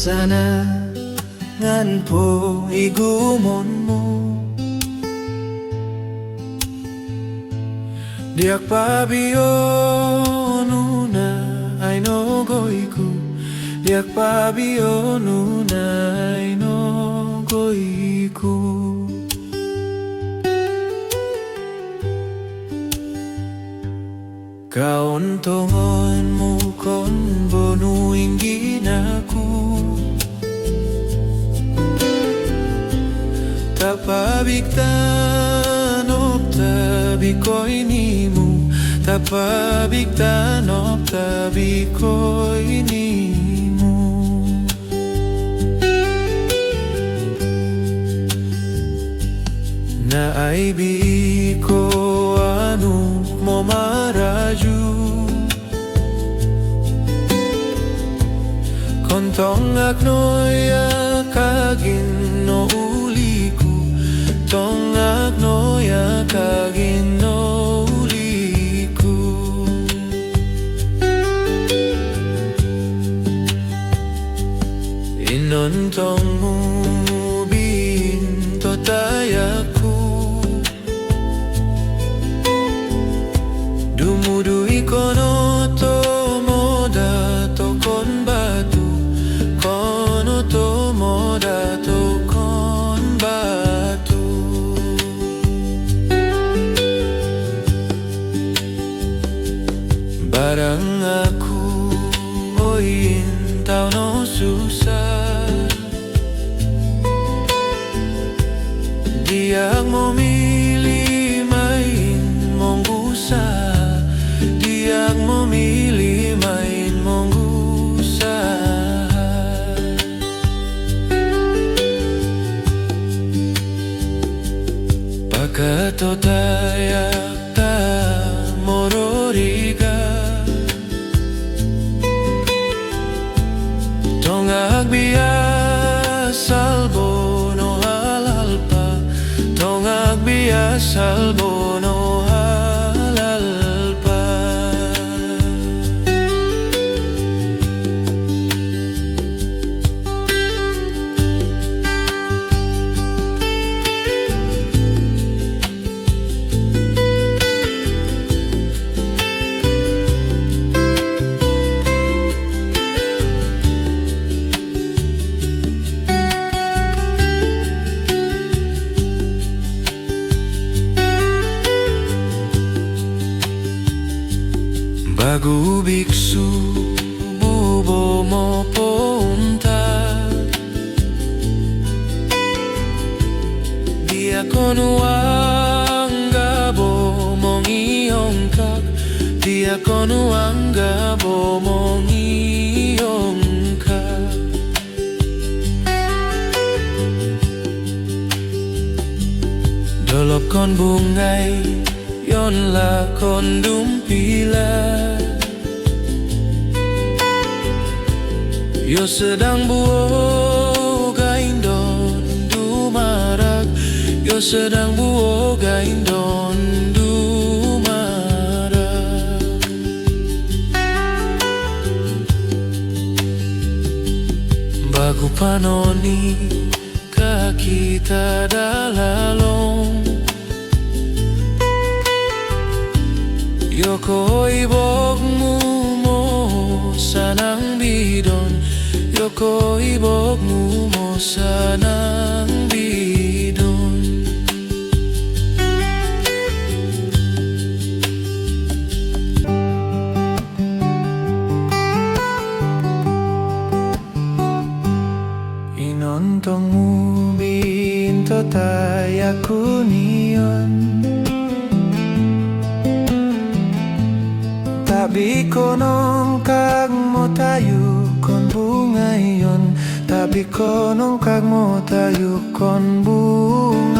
sana ngan po igumon mo. Diak pabiyo nuna ay no goiku. Diak pabiyo nuna ay no goiku. Kaon tongon mo kon bonuing ginaku. Tapabigtan of tabi ko'y nimu. Tapabigtan of tabi ko'y nimu. Naaibi ko anu mo maraju. Kontong agnoy akagin no uliku. Tong agnoy akagin no uliku. Inontong mubin to tayaku. Dumudui kono to moda to kon batu. Kono to moda to kon batu. Barang aku oin tau no susah. Diak memilih main monggusa. Diak memilih main monggusa. Pakato tayak ta mororiga. Tongak biasal bono halal pa. Tongak biasal bono halal pa. Bagu biksu bubo mo punta. Dia kono anggabo mong iongkak. Dia kono anggabo mong iongkak. Dolop kon bungay yon la kon dumpila. Yo sedang buoga indon dumarak. Yo sedang buoga indon dumarak. Bagu panoni kakita dalalong. Yo koi bogmu mo sanang bidon. Yo koi bogmu mo sanang bidon. Inontong mubin to tayaku niyon. Tabi konong kag mo tayo kon bungayon. Tabi konong kag mo tayo kon bungayon.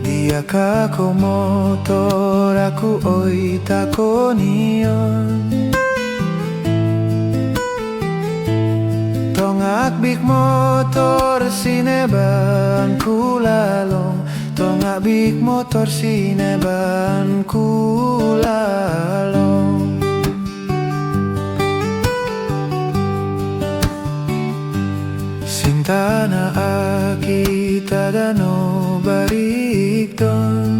Diak ako motor aku oy takoniyon. Tongak big motor sineban kulalong. ngabik motor sineban kulalo. Sinta na kita dano barikdon.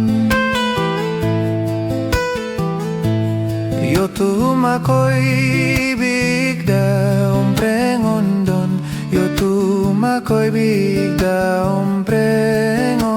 Yo tu makoy bigda omprengondon. Yo tu makoy bigda omprengondon.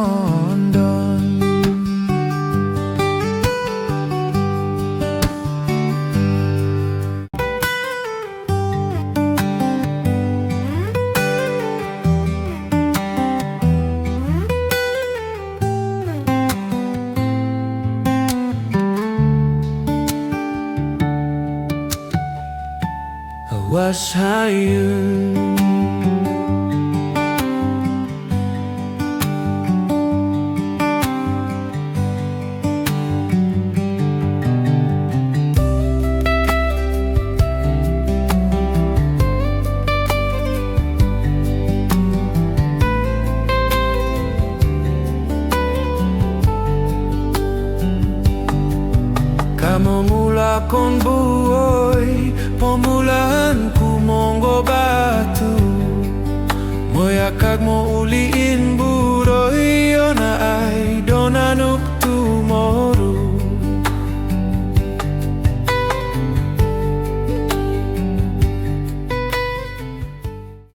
Awas hayun